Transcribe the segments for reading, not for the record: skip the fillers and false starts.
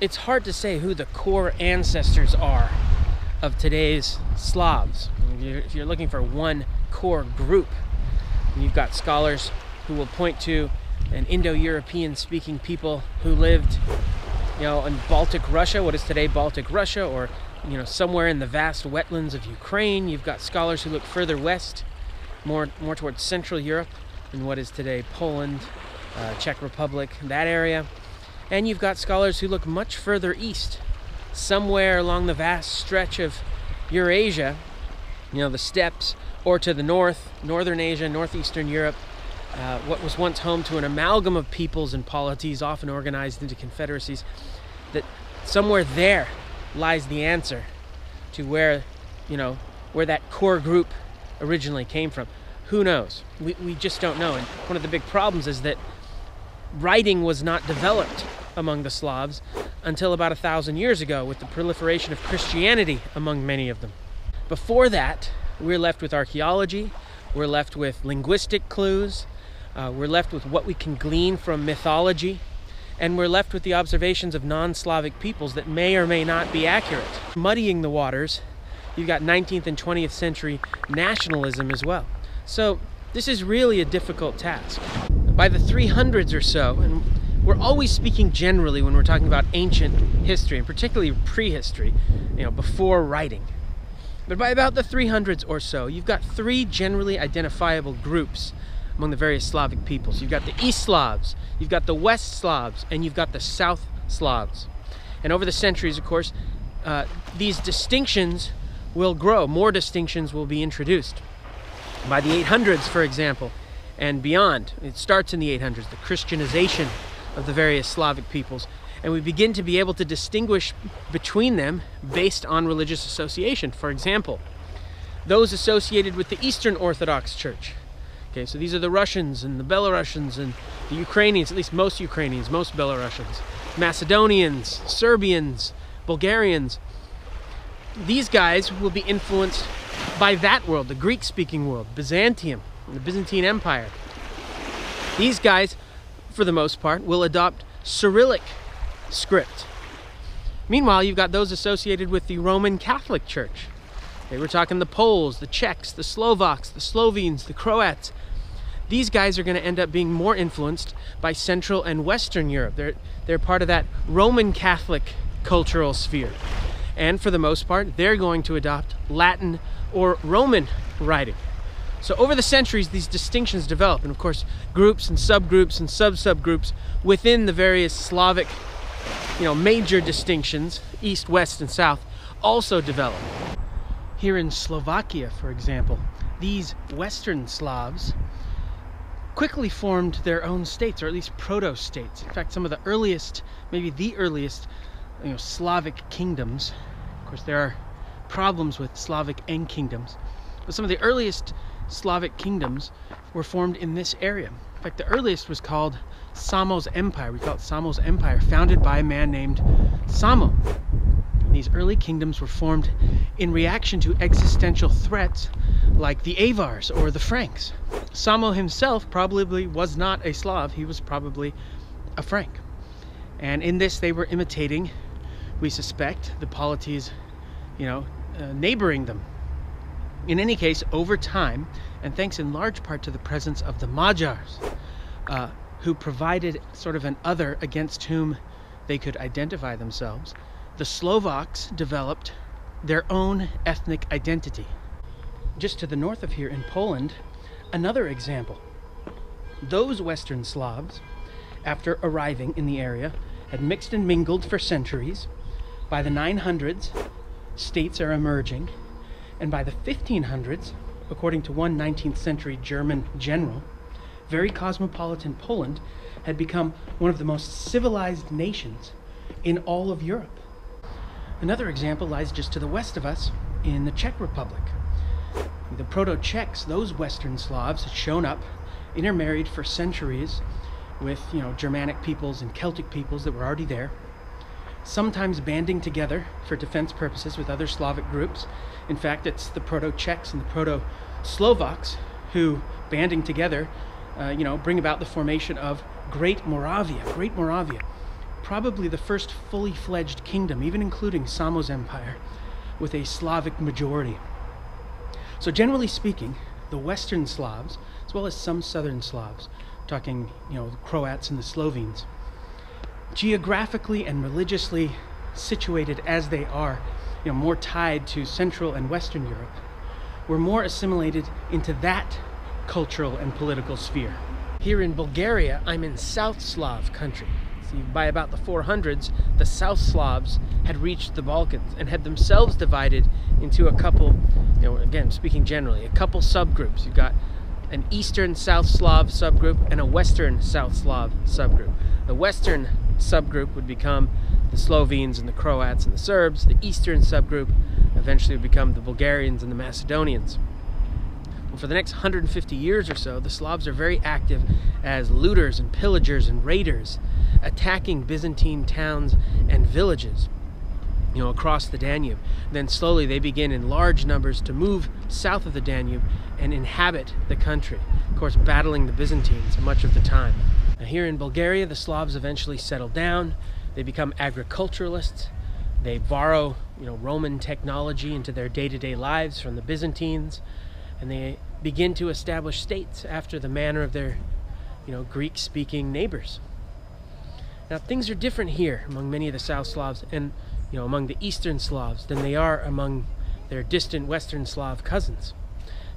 it's hard to say who the core ancestors are of today's Slavs. If you're looking for one core group, you've got scholars who will point to an Indo-European speaking people who lived, in Baltic Russia, what is today Baltic Russia, or somewhere in the vast wetlands of Ukraine. You've got scholars who look further west, more towards Central Europe, in what is today Poland, Czech Republic, that area. And you've got scholars who look much further east, somewhere along the vast stretch of Eurasia, the steppes, or to the north, northern Asia, northeastern Europe, what was once home to an amalgam of peoples and polities, often organized into confederacies, that somewhere there lies the answer to where that core group originally came from. Who knows? We just don't know. And one of the big problems is that writing was not developed among the Slavs until about 1,000 years ago, with the proliferation of Christianity among many of them. Before that, we're left with archaeology, we're left with linguistic clues, we're left with what we can glean from mythology, and we're left with the observations of non-Slavic peoples that may or may not be accurate. Muddying the waters, you've got 19th and 20th century nationalism as well. So this is really a difficult task. By the 300s or so, and we're always speaking generally when we're talking about ancient history, and particularly prehistory, before writing. But by about the 300s or so, you've got three generally identifiable groups among the various Slavic peoples. You've got the East Slavs, you've got the West Slavs, and you've got the South Slavs. And over the centuries, of course, these distinctions will grow. More distinctions will be introduced. By the 800s, for example, and beyond, it starts in the 800s, the Christianization of the various Slavic peoples, and we begin to be able to distinguish between them based on religious association. For example, those associated with the Eastern Orthodox Church. Okay, so these are the Russians and the Belarusians and the Ukrainians, at least most Ukrainians, most Belarusians, Macedonians, Serbians, Bulgarians. These guys will be influenced by that world, the Greek-speaking world, Byzantium, the Byzantine Empire. These guys, for the most part, will adopt Cyrillic script. Meanwhile, you've got those associated with the Roman Catholic Church. Okay, we're talking the Poles, the Czechs, the Slovaks, the Slovenes, the Croats. These guys are going to end up being more influenced by Central and Western Europe. They're part of that Roman Catholic cultural sphere. And for the most part, they're going to adopt Latin or Roman writing. So over the centuries, these distinctions develop, and of course, groups and subgroups and sub-subgroups within the various Slavic, major distinctions, East, West, and South, also develop. Here in Slovakia, for example, these Western Slavs quickly formed their own states, or at least proto-states. In fact, some of the earliest, maybe the earliest, Slavic kingdoms. Of course, there are problems with Slavic end kingdoms, but some of the earliest Slavic kingdoms were formed in this area. In fact, the earliest was called Samo's Empire. We call it Samo's Empire, founded by a man named Samo. And these early kingdoms were formed in reaction to existential threats like the Avars or the Franks. Samo himself probably was not a Slav, he was probably a Frank. And in this they were imitating, we suspect, the polities, neighboring them. In any case, over time, and thanks in large part to the presence of the Magyars, who provided sort of an other against whom they could identify themselves, the Slovaks developed their own ethnic identity. Just to the north of here in Poland, another example. Those Western Slavs, after arriving in the area, had mixed and mingled for centuries. By the 900s, states are emerging, and by the 1500s, according to one 19th century German general, very cosmopolitan Poland had become one of the most civilized nations in all of Europe. Another example lies just to the west of us in the Czech Republic. The Proto-Czechs, those Western Slavs, had shown up, intermarried for centuries with, Germanic peoples and Celtic peoples that were already there, sometimes banding together for defense purposes with other Slavic groups. In fact, it's the Proto-Czechs and the Proto-Slovaks who, banding together, bring about the formation of Great Moravia. probably the first fully fledged kingdom, even including Samo's empire, with a Slavic majority. So generally speaking, the Western Slavs, as well as some Southern Slavs, talking, the Croats and the Slovenes, geographically and religiously situated as they are, more tied to Central and Western Europe, were more assimilated into that cultural and political sphere. Here in Bulgaria, I'm in South Slav country. See, by about the 400s, the South Slavs had reached the Balkans and had themselves divided into a couple, again, speaking generally, a couple subgroups. You've got an Eastern South Slav subgroup and a Western South Slav subgroup. The Western subgroup would become the Slovenes and the Croats and the Serbs. The Eastern subgroup eventually would become the Bulgarians and the Macedonians. Well, for the next 150 years or so, the Slavs are very active as looters and pillagers and raiders, attacking Byzantine towns and villages, across the Danube. Then slowly they begin in large numbers to move south of the Danube and inhabit the country, of course battling the Byzantines much of the time. Now, here in Bulgaria, the Slavs eventually settle down. They become agriculturalists. They borrow, Roman technology into their day-to-day lives from the Byzantines, and they begin to establish states after the manner of their, Greek-speaking neighbors. Now, things are different here among many of the South Slavs and, among the Eastern Slavs than they are among their distant Western Slav cousins.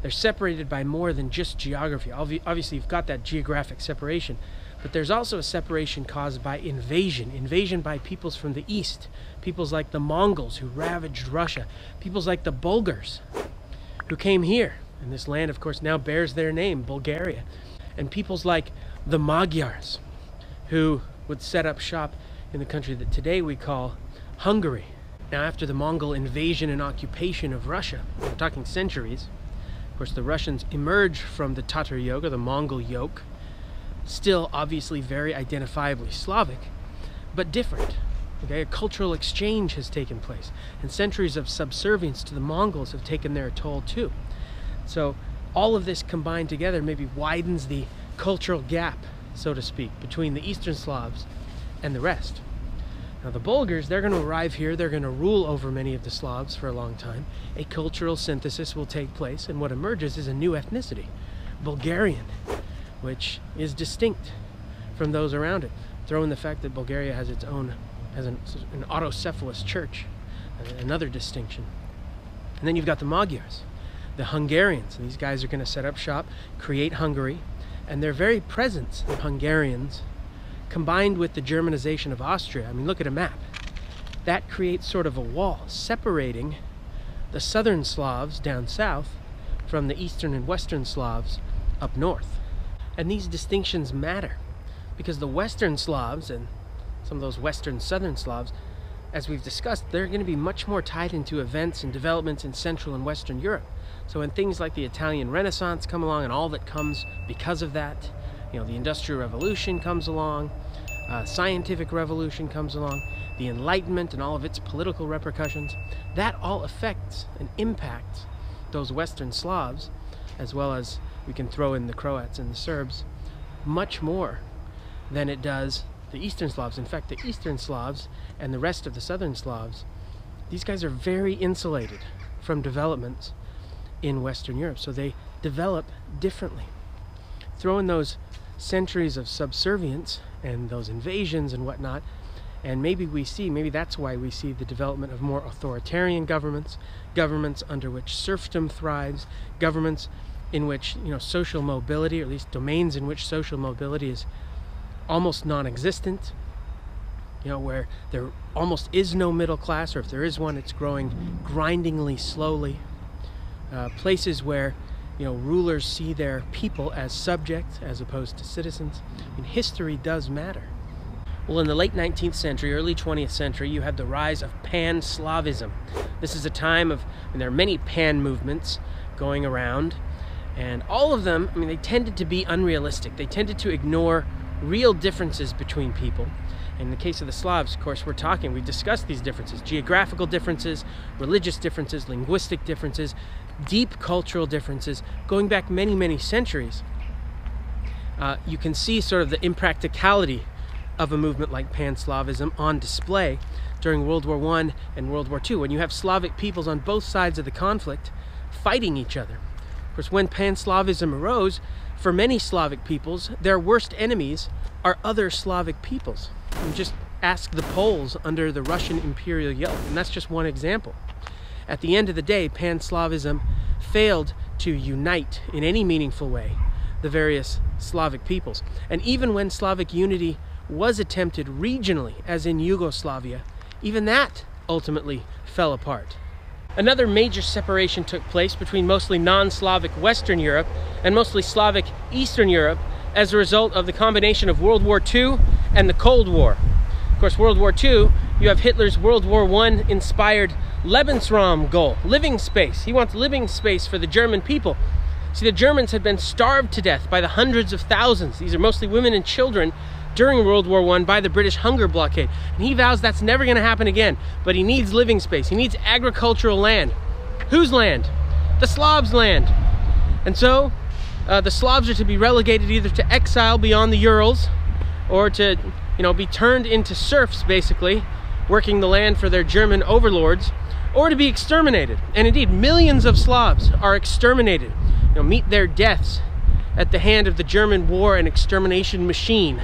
They're separated by more than just geography. Obviously, you've got that geographic separation, but there's also a separation caused by invasion by peoples from the East, peoples like the Mongols who ravaged Russia, peoples like the Bulgars who came here, and this land, of course, now bears their name, Bulgaria, and peoples like the Magyars who would set up shop in the country that today we call Hungary. Now, after the Mongol invasion and occupation of Russia, we're talking centuries, of course, the Russians emerge from the Tatar yoke, or the Mongol yoke, still obviously very identifiably Slavic, but different. Okay, a cultural exchange has taken place, and centuries of subservience to the Mongols have taken their toll too. So all of this combined together maybe widens the cultural gap, so to speak, between the Eastern Slavs and the rest. Now the Bulgars, they're going to arrive here, they're going to rule over many of the Slavs for a long time. A cultural synthesis will take place, and what emerges is a new ethnicity, Bulgarian, which is distinct from those around it. Throw in the fact that Bulgaria has its own, an autocephalous church, another distinction. And then you've got the Magyars, the Hungarians. These guys are going to set up shop, create Hungary, and their very presence, the Hungarians, combined with the Germanization of Austria, look at a map, that creates sort of a wall separating the Southern Slavs down south from the Eastern and Western Slavs up north. And these distinctions matter because the Western Slavs and some of those Western Southern Slavs, as we've discussed, they're going to be much more tied into events and developments in Central and Western Europe. So when things like the Italian Renaissance come along and all that comes because of that, the Industrial Revolution comes along, scientific revolution comes along, the Enlightenment and all of its political repercussions, that all affects and impacts those Western Slavs, as well as we can throw in the Croats and the Serbs, much more than it does the Eastern Slavs. In fact, the Eastern Slavs and the rest of the Southern Slavs, these guys are very insulated from developments in Western Europe, so they develop differently. Throw in those centuries of subservience and those invasions and whatnot, and maybe that's why we see the development of more authoritarian governments, governments under which serfdom thrives, governments in which social mobility, or at least domains in which social mobility is almost non-existent, where there almost is no middle class, or if there is one, it's growing grindingly slowly. Places where rulers see their people as subjects as opposed to citizens. History does matter. Well, in the late 19th century, early 20th century, you had the rise of Pan-Slavism. This is a time of, there are many pan movements going around, and all of them, they tended to be unrealistic. They tended to ignore real differences between people. In the case of the Slavs, of course, we discussed these differences, geographical differences, religious differences, linguistic differences, deep cultural differences, going back many, many centuries. You can see sort of the impracticality of a movement like Pan-Slavism on display during World War I and World War II, when you have Slavic peoples on both sides of the conflict fighting each other. Of course, when Pan-Slavism arose, for many Slavic peoples, their worst enemies are other Slavic peoples. And just ask the Poles under the Russian imperial yoke, and that's just one example. At the end of the day, Pan-Slavism failed to unite in any meaningful way the various Slavic peoples. And even when Slavic unity was attempted regionally, as in Yugoslavia, even that ultimately fell apart. Another major separation took place between mostly non-Slavic Western Europe and mostly Slavic Eastern Europe as a result of the combination of World War II and the Cold War. Of course, World War II, you have Hitler's World War I inspired Lebensraum goal, living space. He wants living space for the German people. See, the Germans had been starved to death by the hundreds of thousands, these are mostly women and children, during World War I by the British hunger blockade. And he vows that's never going to happen again. But he needs living space. He needs agricultural land. Whose land? The Slavs' land. And so the Slavs are to be relegated either to exile beyond the Urals or to, be turned into serfs, basically, working the land for their German overlords, or to be exterminated. And indeed, millions of Slavs are exterminated, meet their deaths at the hand of the German war and extermination machine.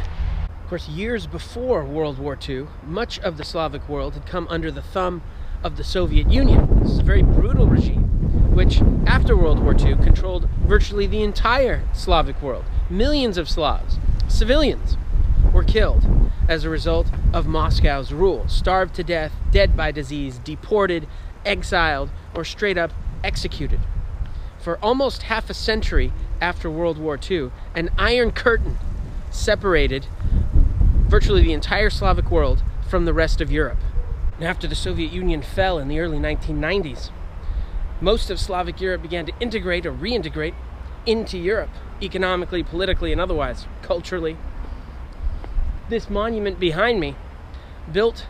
Of course, years before World War II, much of the Slavic world had come under the thumb of the Soviet Union. This is a very brutal regime, which, after World War II, controlled virtually the entire Slavic world. Millions of Slavs, civilians, were killed as a result of Moscow's rule, starved to death, dead by disease, deported, exiled, or straight up executed. For almost half a century after World War II, an iron curtain separated virtually the entire Slavic world from the rest of Europe. And after the Soviet Union fell in the early 1990s, most of Slavic Europe began to integrate or reintegrate into Europe, economically, politically, and otherwise, culturally. This monument behind me, built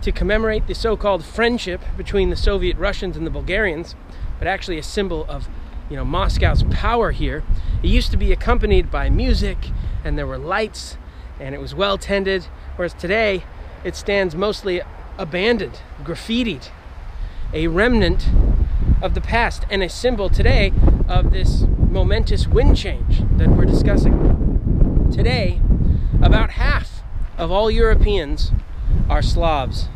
to commemorate the so-called friendship between the Soviet Russians and the Bulgarians, but actually a symbol of Moscow's power here. It used to be accompanied by music, and there were lights, and it was well tended, whereas today it stands mostly abandoned, graffitied, a remnant of the past and a symbol today of this momentous wind change that we're discussing. Today, about half of all Europeans are Slavs.